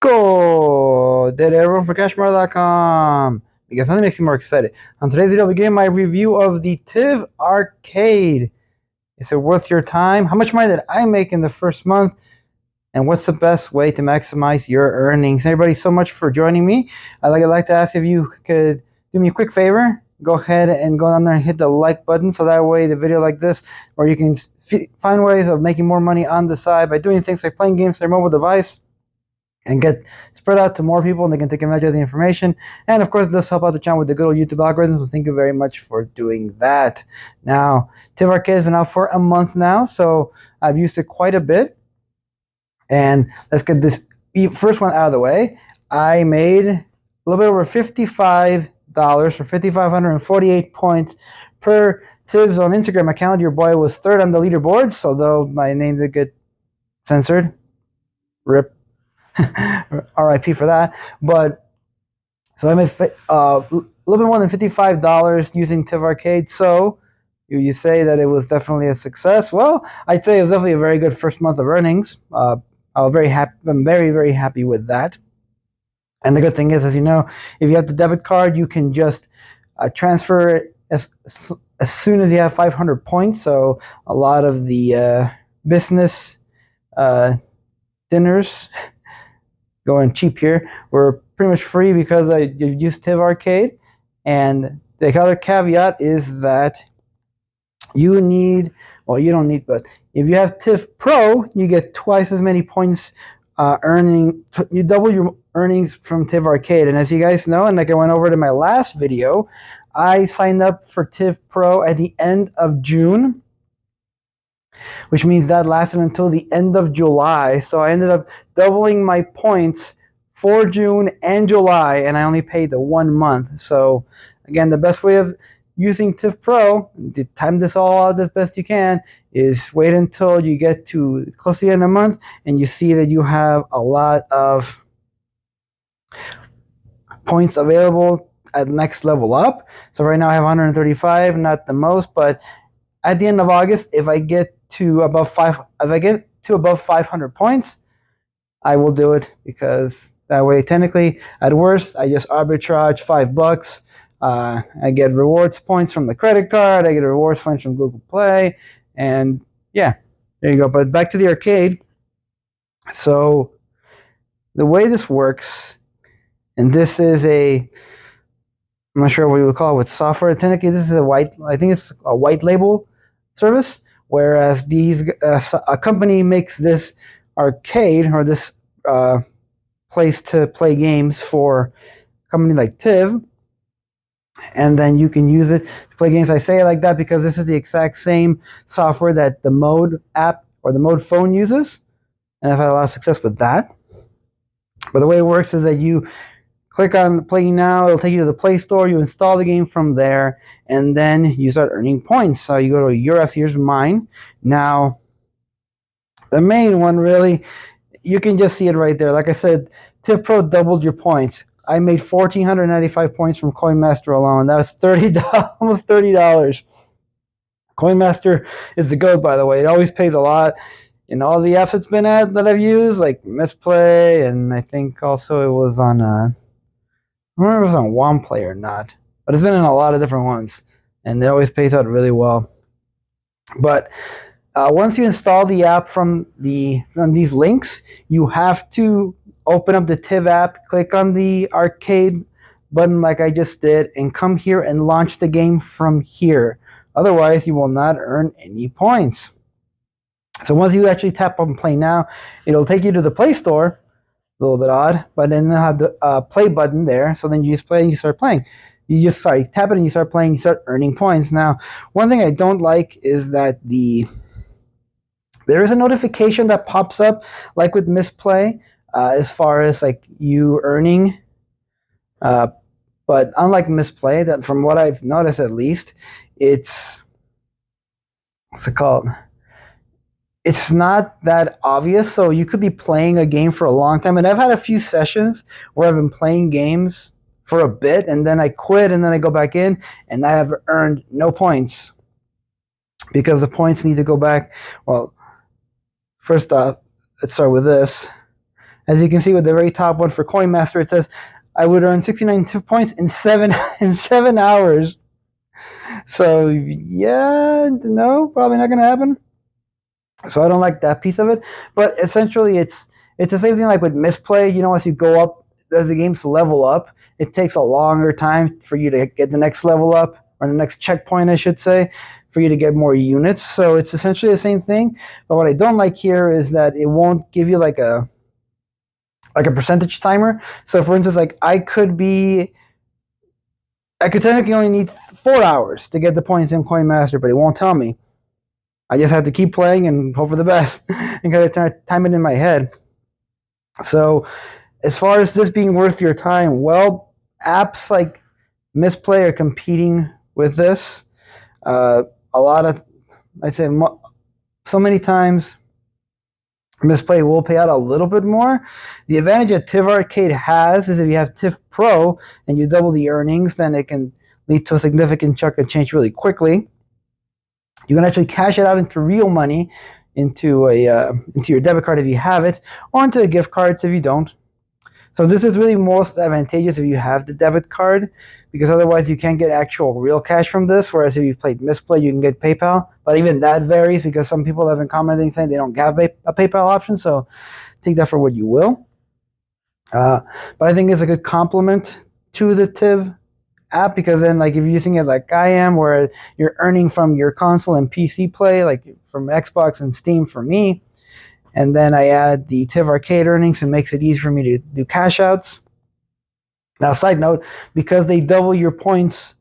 Go! Did everyone for cashmore.com because nothing makes me more excited. On today's video, I'll be giving my review of the Tiv Arcade. Is it worth your time? How much money did I make in the first month? And what's the best way to maximize your earnings? Everybody, so much for joining me. I'd like to ask if you could do me a quick favor. Go ahead and go down there and hit the like button, so that way the video like this, or you can find ways of making more money on the side by doing things like playing games on your mobile device and get spread out to more people, and they can take advantage of the information. And of course, this help out the channel with the good old YouTube algorithms, so thank you very much for doing that. Now, Tiv Arcade has been out for a month now, so I've used it quite a bit. And let's get this first one out of the way. I made a little bit over $55 for 5,548 points per Tiv's on Instagram account. Your boy was third on the leaderboards, although my name did get censored. RIP. RIP for that. But so I made a little bit more than $55 using Tiv Arcade. So you say that it was definitely a success. Well, I'd say it was definitely a very good first month of earnings. I'm very, very happy with that. And the good thing is, as you know, if you have the debit card, you can just transfer it as soon as you have 500 points. So a lot of the business dinners, going cheap here, were pretty much free because I used Tiv Arcade. And the other caveat is that you need, well, you don't need, but if you have Tiv Pro, you get twice as many points you double your earnings from Tiv Arcade. And as you guys know, and like I went over to my last video, I signed up for Tiv Pro at the end of June, which means that lasted until the end of July. So I ended up doubling my points for June and July, and I only paid the 1 month. So again, the best way of using Tiv Pro, to time this all out as best you can, is wait until you get to close to the end of the month and you see that you have a lot of points available at next level up. So right now I have 135, not the most, but at the end of August, if I get to above 500 points, I will do it, because that way, technically, at worst, I just arbitrage $5. I get rewards points from the credit card. I get rewards points from Google Play, and yeah, there you go. But back to the arcade. So the way this works, and this is I'm not sure what you would call it with software. Technically, this is I think it's a white label service, whereas a company makes this arcade, or this place to play games for a company like Tiv, and then you can use it to play games. I say it like that because this is the exact same software that the Mode app or the Mode phone uses, and I've had a lot of success with that. But the way it works is that you click on Play Now, it'll take you to the Play Store, you install the game from there, and then you start earning points. So you go to here's mine. Now, the main one, really, you can just see it right there. Like I said, Tiv Pro doubled your points. I made 1,495 points from CoinMaster alone. That was $30, almost $30. CoinMaster is the GOAT, by the way. It always pays a lot. In all the apps it's been at that I've used, like Misplay, and I think also it was on, I don't remember if it was on OnePlay or not, but it's been in a lot of different ones, and it always pays out really well. But once you install the app from these links, you have to open up the Tiv app, click on the arcade button like I just did, and come here and launch the game from here. Otherwise, you will not earn any points. So once you actually tap on Play Now, it'll take you to the Play Store. A little bit odd, but then it'll have the play button there. So then you just play and you start playing. You just tap it and you start playing. You start earning points. Now, one thing I don't like is that there is a notification that pops up, like with Misplay, as far as like you earning. But unlike Misplay, that from what I've noticed at least, what's it called? It's not that obvious. So you could be playing a game for a long time, and I've had a few sessions where I've been playing games for a bit, and then I quit, and then I go back in, and I have earned no points, because the points need to go back. Well, first off, let's start with this. As you can see with the very top one for Coin Master, it says I would earn 69 points in in 7 hours. So yeah, no, probably not gonna happen. So I don't like that piece of it. But essentially, it's the same thing like with misplay. You know, as you go up, as the games level up, it takes a longer time for you to get the next level up or the next checkpoint, I should say, for you to get more units. So it's essentially the same thing. But what I don't like here is that it won't give you like a percentage timer. So for instance, like I could technically only need 4 hours to get the points in Coin Master, but it won't tell me. I just have to keep playing and hope for the best and kind of time it in my head. So, as far as this being worth your time, well, apps like Misplay are competing with this. A lot of, I'd say, so many times, Misplay will pay out a little bit more. The advantage that Tiv Arcade has is if you have Tiv Pro and you double the earnings, then it can lead to a significant chunk of change really quickly. You can actually cash it out into real money, into your debit card if you have it, or into gift cards if you don't. So this is really most advantageous if you have the debit card, because otherwise you can't get actual real cash from this. Whereas if you played Misplay, you can get PayPal, but even that varies because some people have been commenting saying they don't have a PayPal option. So take that for what you will. But I think it's a good complement to the Tiv app, because then like if you're using it like I am, where you're earning from your console and PC play, like from Xbox and Steam for me, and then I add the Tiv Arcade earnings, and makes it easy for me to do cash outs. Now, side note, because they double your points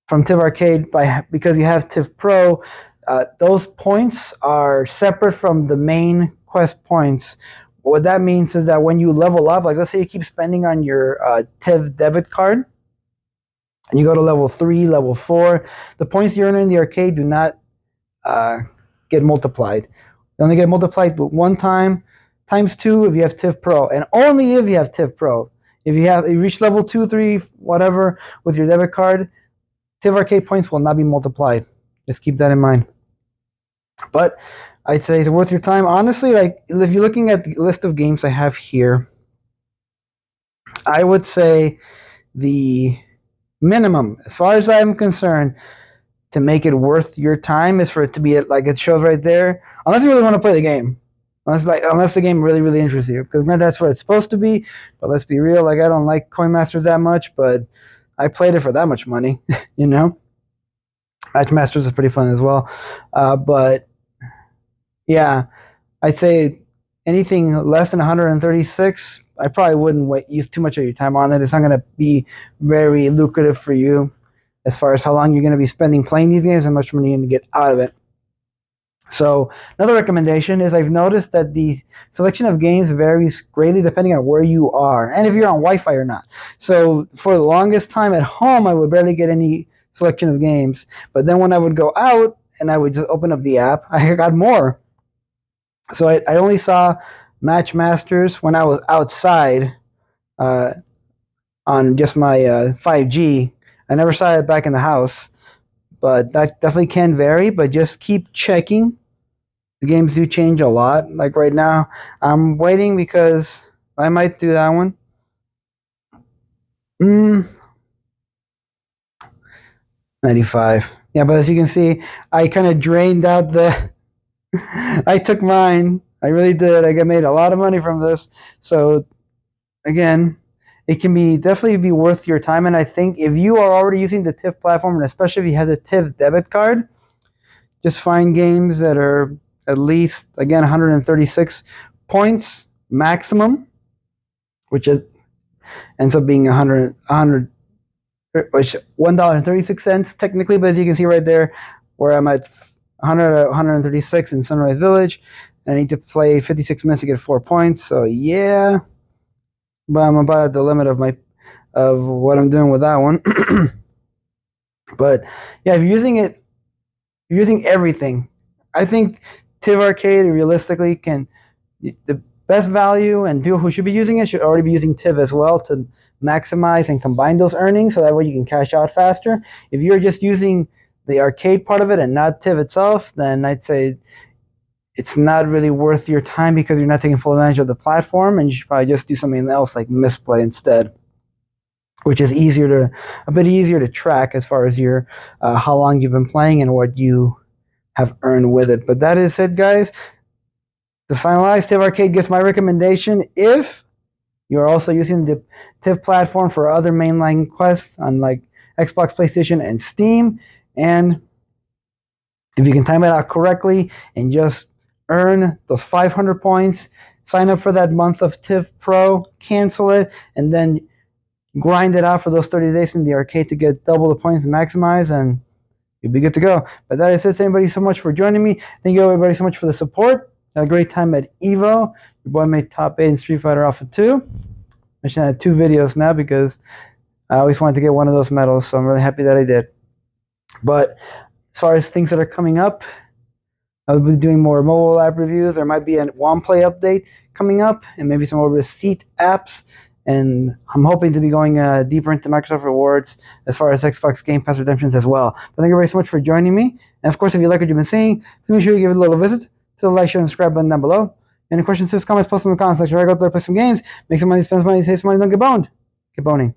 from Tiv Arcade because you have Tiv Pro, those points are separate from the main quest points. What that means is that when you level up, like let's say you keep spending on your Tiv debit card, and you go to level 3, level 4, the points you earn in the arcade do not get multiplied. They only get multiplied one time, times 2 if you have Tiv Pro, and only if you have Tiv Pro. If you reach level 2, 3, whatever with your debit card, Tiv Arcade points will not be multiplied. Just keep that in mind. But I'd say it's worth your time. Honestly, like if you're looking at the list of games I have here, I would say the minimum, as far as I'm concerned, to make it worth your time is for it to be like it shows right there. Unless you really want to play the game, unless the game really really interests you, because that's what it's supposed to be. But let's be real, like I don't like Coin Masters that much, but I played it for that much money, you know. Match Masters is pretty fun as well, but yeah, I'd say anything less than 136, I probably wouldn't use too much of your time on it. It's not going to be very lucrative for you as far as how long you're going to be spending playing these games and how much money you're going to get out of it. So another recommendation is I've noticed that the selection of games varies greatly depending on where you are and if you're on Wi-Fi or not. So for the longest time at home, I would barely get any selection of games. But then when I would go out and I would just open up the app, I got more. So I only saw Match Masters when I was outside on just my 5G. I never saw it back in the house. But that definitely can vary, but just keep checking. The games do change a lot. Like right now, I'm waiting because I might do that one. 95. Yeah, but as you can see, I kind of drained out the. I took mine. I really did. I made a lot of money from this. So, again, it can definitely be worth your time. And I think if you are already using the Tiv platform, and especially if you have the Tiv debit card, just find games that are at least, again, 136 points maximum, which ends up being 100, which $1.36 technically, but as you can see right there, where I'm at 136 in Sunrise Village, and I need to play 56 minutes to get 4 points. So yeah, but I'm about at the limit of what I'm doing with that one. But yeah, if you're using it, you're using everything. I think Tiv Arcade realistically the best value, and people who should be using it should already be using Tiv as well to maximize and combine those earnings, so that way you can cash out faster. If you're just using the arcade part of it and not Tiv itself, then I'd say it's not really worth your time because you're not taking full advantage of the platform, and you should probably just do something else like misplay instead, which is a bit easier to track as far as your how long you've been playing and what you have earned with it. But that is it, guys. To finalize, Tiv Arcade gets my recommendation if you're also using the Tiv platform for other mainline quests on like Xbox, PlayStation, and Steam. And if you can time it out correctly and just earn those 500 points, sign up for that month of Tiv Pro, cancel it, and then grind it out for those 30 days in the arcade to get double the points and maximize, and you'll be good to go. But that is it. Thank everybody so much for joining me. Thank you everybody so much for the support. Had a great time at EVO. Your boy made top 8 in Street Fighter Alpha 2. I should have 2 videos now because I always wanted to get one of those medals, so I'm really happy that I did. But as far as things that are coming up, I'll be doing more mobile app reviews. There might be a OnePlay update coming up and maybe some more receipt apps. And I'm hoping to be going deeper into Microsoft Rewards as far as Xbox Game Pass redemptions as well. But thank you very so much for joining me. And of course, if you like what you've been seeing, please make sure you give it a little visit to the like, share, and subscribe button down below. Any questions, tips, comments, post them in the comment section. Right, go there, play some games, make some money, spend some money, save some money, don't get boned. Get boning.